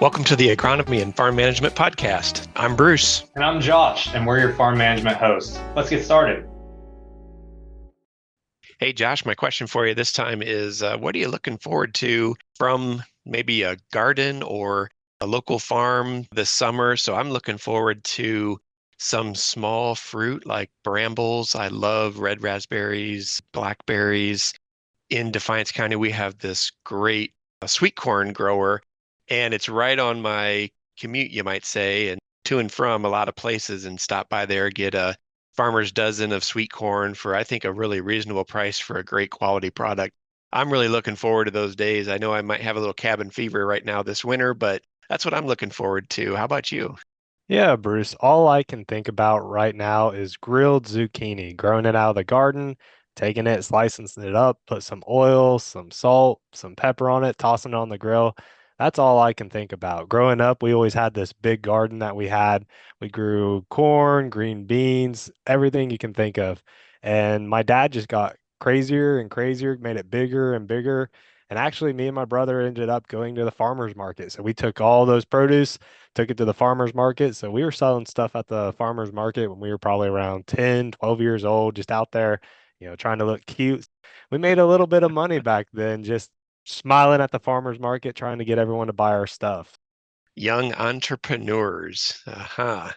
Welcome to the Agronomy and Farm Management Podcast. I'm Bruce. And I'm Josh, and we're your farm management hosts. Let's get started. Hey, Josh, my question for you this time is what are you looking forward to from maybe a garden or a local farm this summer? So I'm looking forward to some small fruit like brambles. I love red raspberries, blackberries. In Defiance County, we have this great sweet corn grower, and it's right on my commute, you might say, and to and from a lot of places, and stop by there, get a farmer's dozen of sweet corn for, I think, a really reasonable price for a great quality product. I'm really looking forward to those days. I know I might have a little cabin fever right now this winter, but that's what I'm looking forward to. How about you? Yeah, Bruce, all I can think about right now is grilled zucchini, growing it out of the garden, taking it, slicing it up, put some oil, some salt, some pepper on it, tossing it on the grill. That's all I can think about. Growing up, we always had this big garden that we had. We grew corn, green beans, everything you can think of. And my dad just got crazier and crazier, made it bigger and bigger. And actually, me and my brother ended up going to the farmer's market. So we took all those produce, took it to the farmer's market. So we were selling stuff at the farmer's market when we were probably around 10, 12 years old, just out there, trying to look cute. We made a little bit of money back then, just smiling at the farmer's market, trying to get everyone to buy our stuff. Young entrepreneurs. Aha.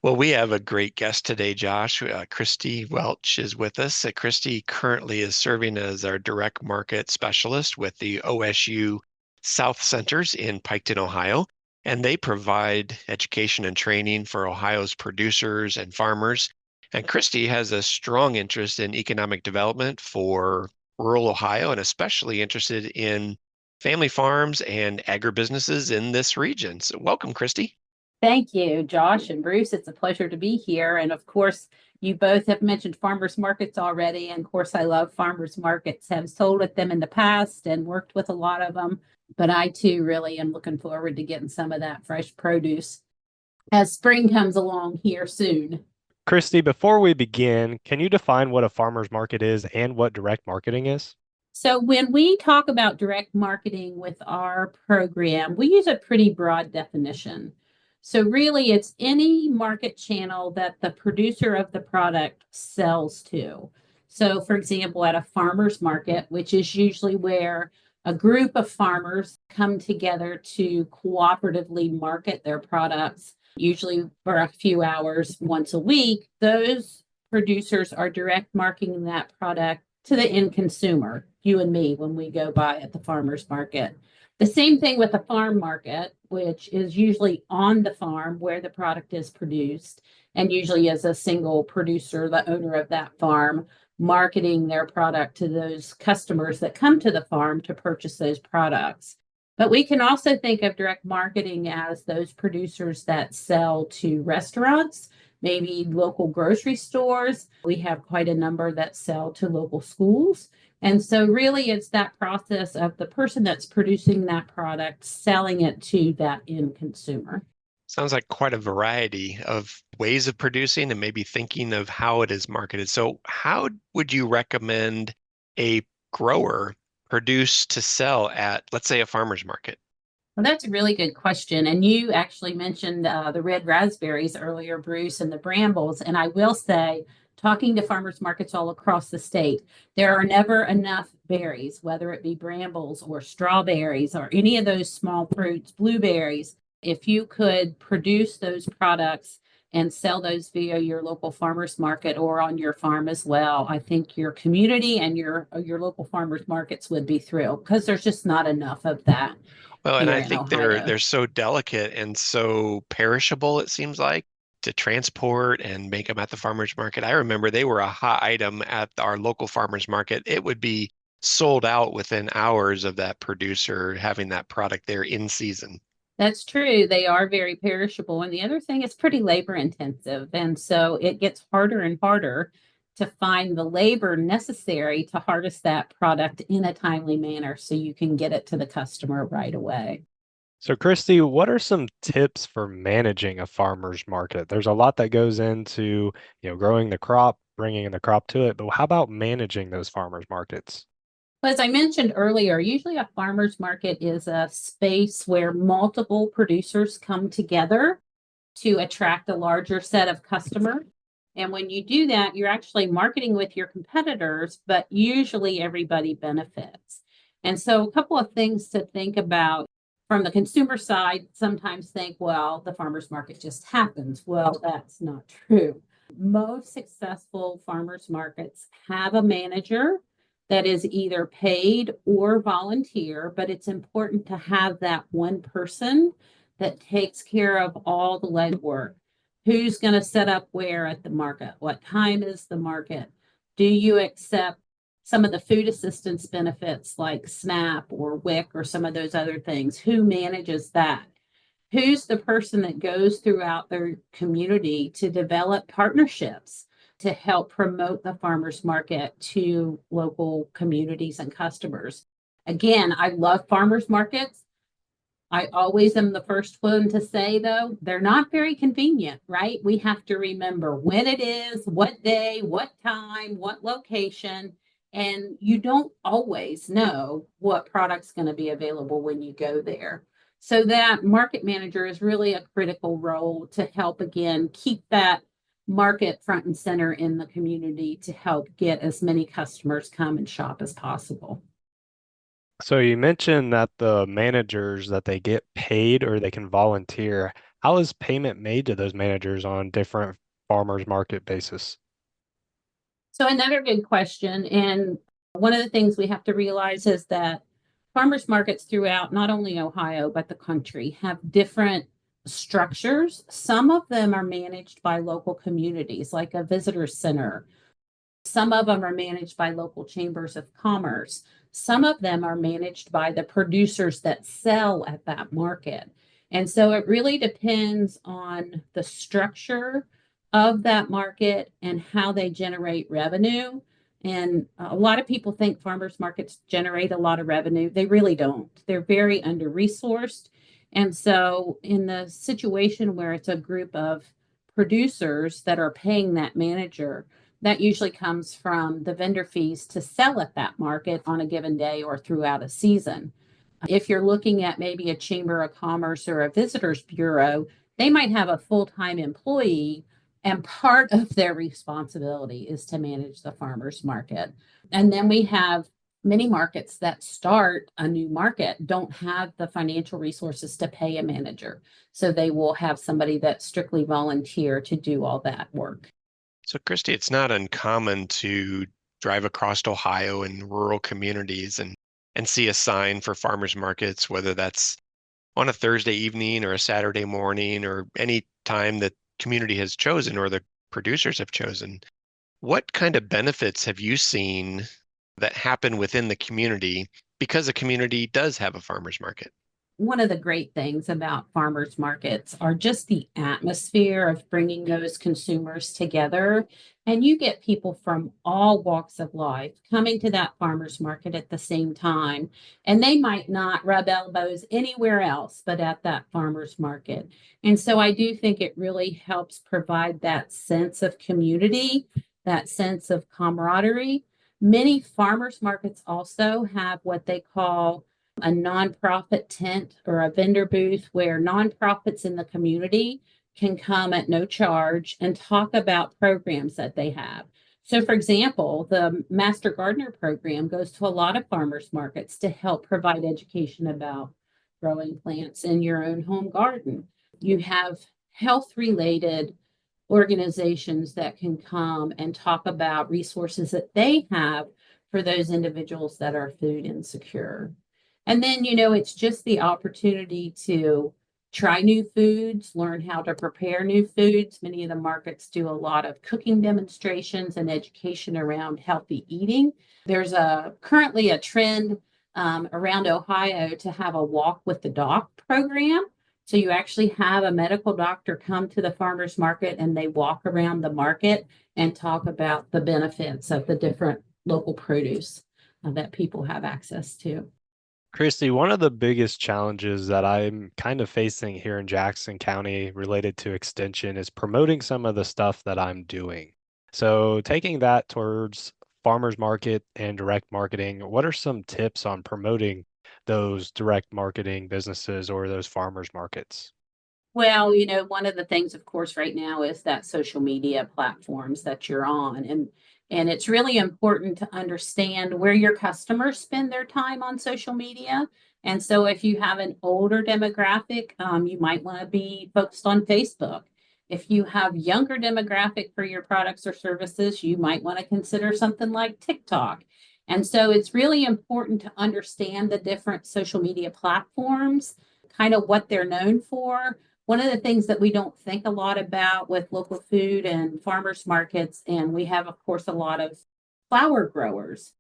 Well, we have a great guest today, Josh. Christy Welch is with us. Christy currently is serving as our direct market specialist with the OSU South Centers in Piketon, Ohio, and they provide education and training for Ohio's producers and farmers. And Christy has a strong interest in economic development for rural Ohio and especially interested in family farms and agribusinesses in this region. So welcome, Christy. Thank you, Josh and Bruce. It's a pleasure to be here. And of course, you both have mentioned farmers markets already. And of course, I love farmers markets, have sold at them in the past and worked with a lot of them. But I too really am looking forward to getting some of that fresh produce as spring comes along here soon. Christy, before we begin, can you define what a farmer's market is and what direct marketing is? So when we talk about direct marketing with our program, we use a pretty broad definition. So really it's any market channel that the producer of the product sells to. So for example, at a farmer's market, which is usually where a group of farmers come together to cooperatively market their products, usually for a few hours once a week, those producers are direct marketing that product to the end consumer, you and me, when we go by at the farmer's market. The same thing with the farm market, which is usually on the farm where the product is produced, and usually as a single producer, the owner of that farm, marketing their product to those customers that come to the farm to purchase those products. But we can also think of direct marketing as those producers that sell to restaurants, maybe local grocery stores. We have quite a number that sell to local schools. And so, really, it's that process of the person that's producing that product selling it to that end consumer. Sounds like quite a variety of ways of producing and maybe thinking of how it is marketed. So, how would you recommend a grower produce to sell at, let's say, a farmer's market? Well, that's a really good question. And you actually mentioned the red raspberries earlier, Bruce, and the brambles. And I will say, talking to farmers markets all across the state, there are never enough berries, whether it be brambles or strawberries or any of those small fruits, blueberries. If you could produce those products and sell those via your local farmers market or on your farm as well, I think your community and your local farmers markets would be thrilled because there's just not enough of that Well, and here I in think they're Ohio. they're so delicate and so perishable, it seems like, to transport and make them at the farmer's market. I remember they were a hot item at our local farmer's market. It would be sold out within hours of that producer having that product there in season. That's true. They are very perishable. And the other thing is pretty labor intensive. And so it gets harder and harder to find the labor necessary to harvest that product in a timely manner so you can get it to the customer right away. So, Christy, what are some tips for managing a farmer's market? There's a lot that goes into, growing the crop, bringing the crop to it, but how about managing those farmers markets? As I mentioned earlier, usually a farmer's market is a space where multiple producers come together to attract a larger set of customers. And when you do that, you're actually marketing with your competitors, but usually everybody benefits. And so a couple of things to think about from the consumer side, sometimes think, well, the farmer's market just happens. Well, that's not true. Most successful farmers markets have a manager that is either paid or volunteer, but it's important to have that one person that takes care of all the legwork. Who's going to set up where at the market? What time is the market? Do you accept some of the food assistance benefits like SNAP or WIC or some of those other things? Who manages that? Who's the person that goes throughout their community to develop partnerships to help promote the farmers market to local communities and customers? Again, I love farmers markets. I always am the first one to say, though, they're not very convenient, right? We have to remember when it is, what day, what time, what location, and you don't always know what product's going to be available when you go there. So that market manager is really a critical role to help, again, keep that market front and center in the community to help get as many customers come and shop as possible. So you mentioned that the managers that they get paid or they can volunteer. How is payment made to those managers on different farmers market basis? So another good question. And one of the things we have to realize is that farmers markets throughout not only Ohio, but the country have different structures. Some of them are managed by local communities, like a visitor center. Some of them are managed by local chambers of commerce. Some of them are managed by the producers that sell at that market. And so it really depends on the structure of that market and how they generate revenue. And a lot of people think farmers markets generate a lot of revenue. They really don't. They're very under-resourced. And so in the situation where it's a group of producers that are paying that manager, that usually comes from the vendor fees to sell at that market on a given day or throughout a season. If you're looking at maybe a chamber of commerce or a visitors bureau, they might have a full-time employee, and part of their responsibility is to manage the farmers market. And then we have many markets that start a new market don't have the financial resources to pay a manager. So they will have somebody that strictly volunteer to do all that work. So, Christy, it's not uncommon to drive across Ohio in rural communities and see a sign for farmers markets, whether that's on a Thursday evening or a Saturday morning or any time that community has chosen or the producers have chosen. What kind of benefits have you seen that happen within the community because a community does have a farmers market? One of the great things about farmers markets are just the atmosphere of bringing those consumers together. And you get people from all walks of life coming to that farmers market at the same time. And they might not rub elbows anywhere else but at that farmers market. And so I do think it really helps provide that sense of community, that sense of camaraderie. Many farmers markets also have what they call a nonprofit tent or a vendor booth where nonprofits in the community can come at no charge and talk about programs that they have. So, for example, the Master Gardener program goes to a lot of farmers markets to help provide education about growing plants in your own home garden. You have health-related organizations that can come and talk about resources that they have for those individuals that are food insecure. And then, it's just the opportunity to try new foods, learn how to prepare new foods. Many of the markets do a lot of cooking demonstrations and education around healthy eating. There's currently a trend around Ohio to have a walk with the doc program. So you actually have a medical doctor come to the farmers market and they walk around the market and talk about the benefits of the different local produce that people have access to. Christy, one of the biggest challenges that I'm kind of facing here in Jackson County related to extension is promoting some of the stuff that I'm doing. So taking that towards farmers market and direct marketing. What are some tips on promoting those direct marketing businesses or those farmers markets? Well, one of the things, of course, right now is that social media platforms that you're on. And it's really important to understand where your customers spend their time on social media. And so if you have an older demographic, you might want to be focused on Facebook. If you have younger demographic for your products or services, you might want to consider something like TikTok. And so it's really important to understand the different social media platforms, kind of what they're known for. One of the things that we don't think a lot about with local food and farmers markets, and we have, of course, a lot of flower growers.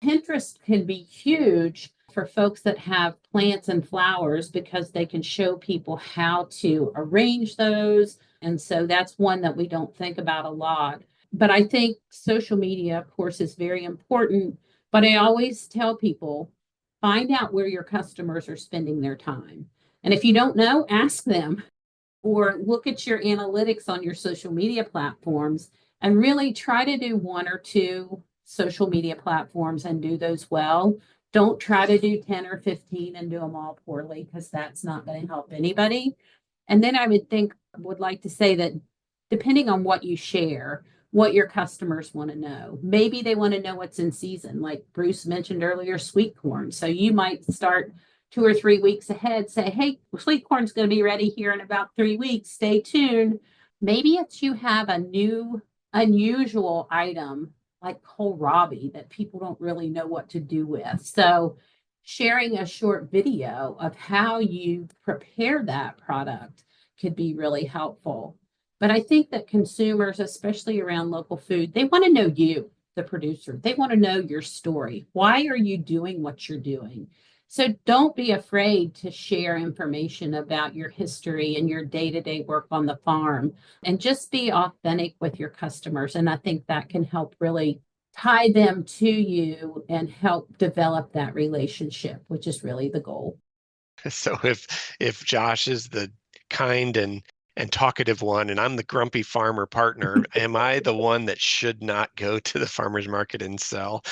Pinterest can be huge for folks that have plants and flowers because they can show people how to arrange those. And so that's one that we don't think about a lot. But I think social media, of course, is very important. But I always tell people, find out where your customers are spending their time. And if you don't know, ask them or look at your analytics on your social media platforms and really try to do one or two social media platforms and do those well. Don't try to do 10 or 15 and do them all poorly because that's not going to help anybody. And then I would like to say that depending on what you share, what your customers want to know. Maybe they want to know what's in season, like Bruce mentioned earlier, sweet corn. So you might start 2 or 3 weeks ahead, say, hey, sweet corn's going to be ready here in about 3 weeks. Stay tuned. Maybe it's you have a new, unusual item like kohlrabi that people don't really know what to do with. So sharing a short video of how you prepare that product could be really helpful. But I think that consumers, especially around local food, they want to know you, the producer. They want to know your story. Why are you doing what you're doing? So don't be afraid to share information about your history and your day-to-day work on the farm, and just be authentic with your customers. And I think that can help really tie them to you and help develop that relationship, which is really the goal. So if Josh is the kind and talkative one and I'm the grumpy farmer partner, am I the one that should not go to the farmer's market and sell?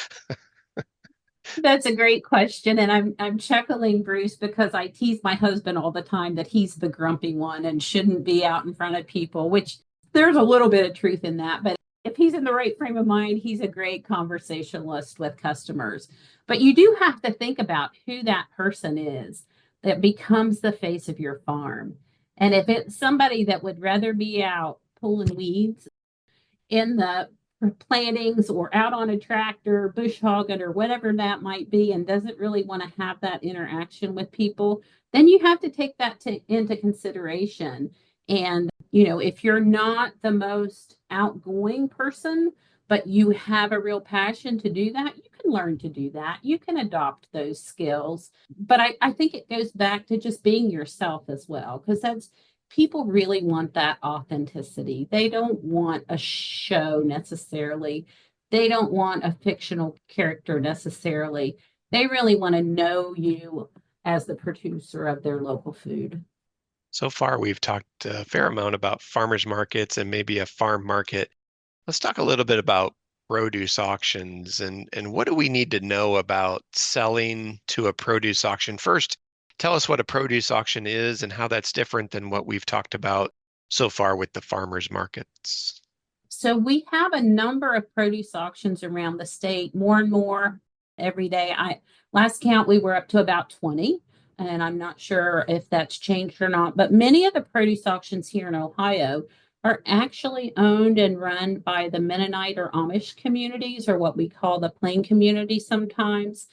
That's a great question. And I'm chuckling, Bruce, because I tease my husband all the time that he's the grumpy one and shouldn't be out in front of people, which there's a little bit of truth in that. But if he's in the right frame of mind, he's a great conversationalist with customers. But you do have to think about who that person is that becomes the face of your farm. And if it's somebody that would rather be out pulling weeds in the plantings or out on a tractor, bush hogging, or whatever that might be, and doesn't really want to have that interaction with people, then you have to take that into consideration. And, if you're not the most outgoing person, but you have a real passion to do that, you can learn to do that. You can adopt those skills. But I think it goes back to just being yourself as well, because that's people really want that authenticity. They don't want a show necessarily. They don't want a fictional character necessarily. They really want to know you as the producer of their local food. So far, we've talked a fair amount about farmers markets and maybe a farm market. Let's talk a little bit about produce auctions and what do we need to know about selling to a produce auction? First, tell us what a produce auction is and how that's different than what we've talked about so far with the farmers markets. So we have a number of produce auctions around the state, more and more every day. Last count, we were up to about 20. And I'm not sure if that's changed or not, but many of the produce auctions here in Ohio are actually owned and run by the Mennonite or Amish communities, or what we call the plain community sometimes.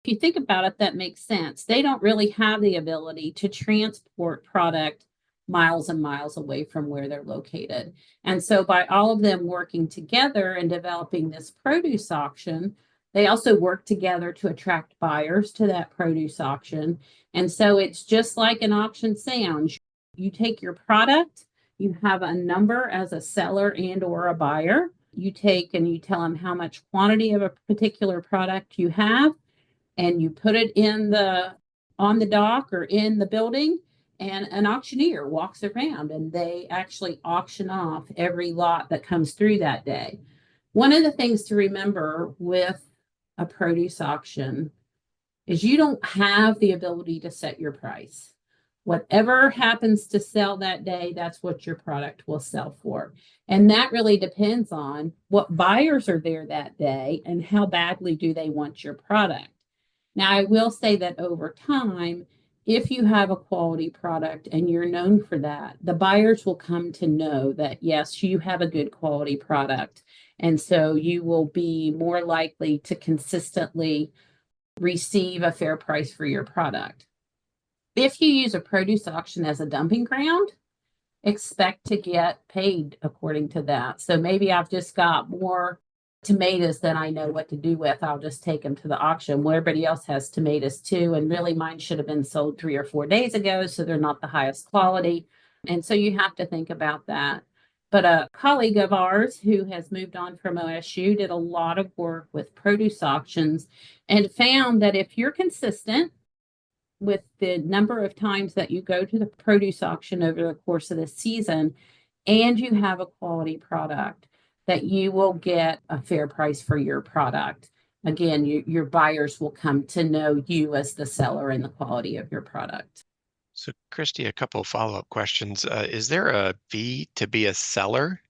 If you think about it, that makes sense. They don't really have the ability to transport product miles and miles away from where they're located. And so by all of them working together and developing this produce auction, they also work together to attract buyers to that produce auction. And so it's just like an auction sounds. You take your product, you have a number as a seller and or a buyer. You take and you tell them how much quantity of a particular product you have, and you put it on the dock or in the building, and an auctioneer walks around and they actually auction off every lot that comes through that day. One of the things to remember with a produce auction is you don't have the ability to set your price. Whatever happens to sell that day, that's what your product will sell for. And that really depends on what buyers are there that day and how badly do they want your product. Now, I will say that over time, if you have a quality product and you're known for that, the buyers will come to know that, yes, you have a good quality product. And so you will be more likely to consistently receive a fair price for your product. If you use a produce auction as a dumping ground, expect to get paid according to that. So maybe I've just got more tomatoes than I know what to do with. I'll just take them to the auction. Well, everybody else has tomatoes too. And really mine should have been sold 3 or 4 days ago. So they're not the highest quality. And so you have to think about that. But a colleague of ours who has moved on from OSU did a lot of work with produce auctions and found that if you're consistent with the number of times that you go to the produce auction over the course of the season and you have a quality product, that you will get a fair price for your product. Again, your buyers will come to know you as the seller and the quality of your product. So, Christy, a couple of follow-up questions. Is there a fee to be a seller?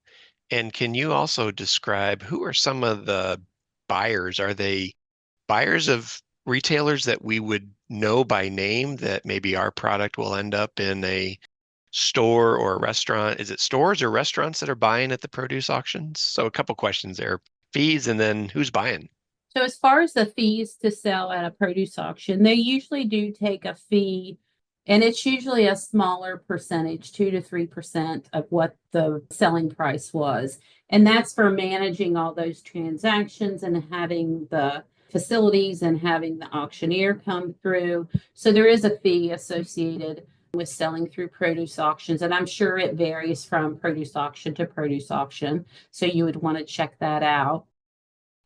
And can you also describe who are some of the buyers? Are they buyers of retailers that we would know by name that maybe our product will end up in a store or a restaurant? Is it stores or restaurants that are buying at the produce auctions? So a couple questions there. Fees and then who's buying? So as far as the fees to sell at a produce auction, they usually do take a fee, and it's usually a smaller percentage, 2 to 3% of what the selling price was. And that's for managing all those transactions and having the facilities and having the auctioneer come through. So there is a fee associated with selling through produce auctions, and I'm sure it varies from produce auction to produce auction. So you would want to check that out.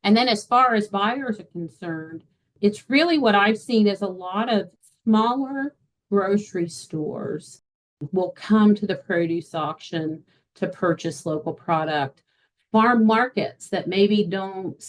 And then as far as buyers are concerned, it's really what I've seen is a lot of smaller grocery stores will come to the produce auction to purchase local product. Farm markets that maybe don't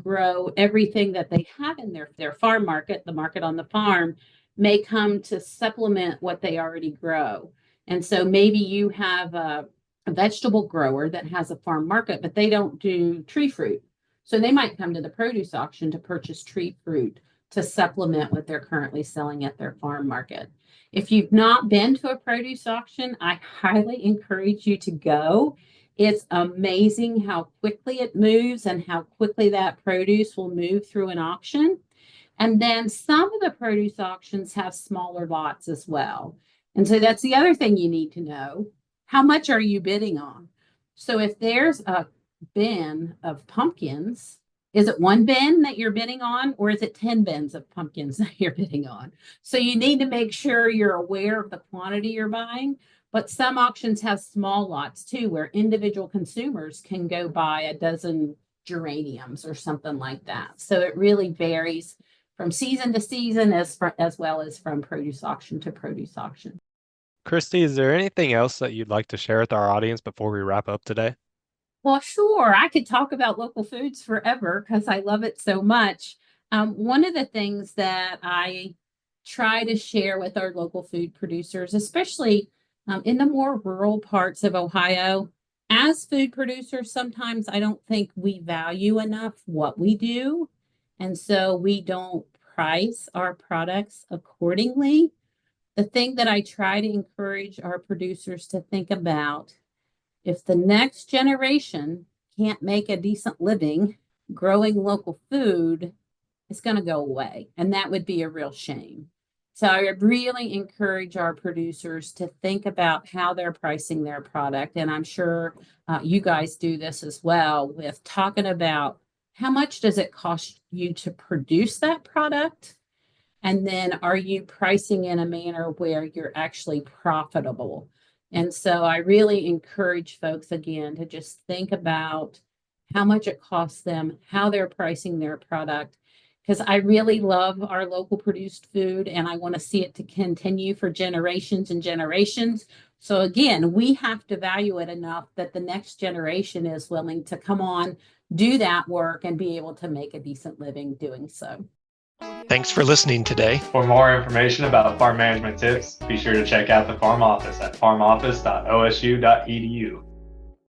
grow everything that they have in their farm market, the market on the farm, may come to supplement what they already grow. And so maybe you have a vegetable grower that has a farm market, but they don't do tree fruit. So they might come to the produce auction to purchase tree fruit to supplement what they're currently selling at their farm market. If you've not been to a produce auction, I highly encourage you to go. It's amazing how quickly it moves and how quickly that produce will move through an auction. And then some of the produce auctions have smaller lots as well. And so that's the other thing you need to know. How much are you bidding on? So if there's a bin of pumpkins, is it 1 bin that you're bidding on, or is it 10 bins of pumpkins that you're bidding on? So you need to make sure you're aware of the quantity you're buying. But some auctions have small lots too, where individual consumers can go buy a dozen geraniums or something like that. So it really varies from season to season as well as from produce auction to produce auction. Christy, is there anything else that you'd like to share with our audience before we wrap up today? Well, sure. I could talk about local foods forever because I love it so much. One of the things that I try to share with our local food producers, especially in the more rural parts of Ohio, as food producers, sometimes I don't think we value enough what we do. And so we don't price our products accordingly. The thing that I try to encourage our producers to think about, if the next generation can't make a decent living growing local food, it's going to go away. And that would be a real shame. So I really encourage our producers to think about how they're pricing their product. And I'm sure you guys do this as well, with talking about how much does it cost you to produce that product? And then are you pricing in a manner where you're actually profitable? And so I really encourage folks, again, to just think about how much it costs them, how they're pricing their product, because I really love our local produced food and I want to see it to continue for generations and generations. So again, we have to value it enough that the next generation is willing to come on, do that work, and be able to make a decent living doing so. Thanks for listening today. For more information about farm management tips, be sure to check out the Farm Office at farmoffice.osu.edu.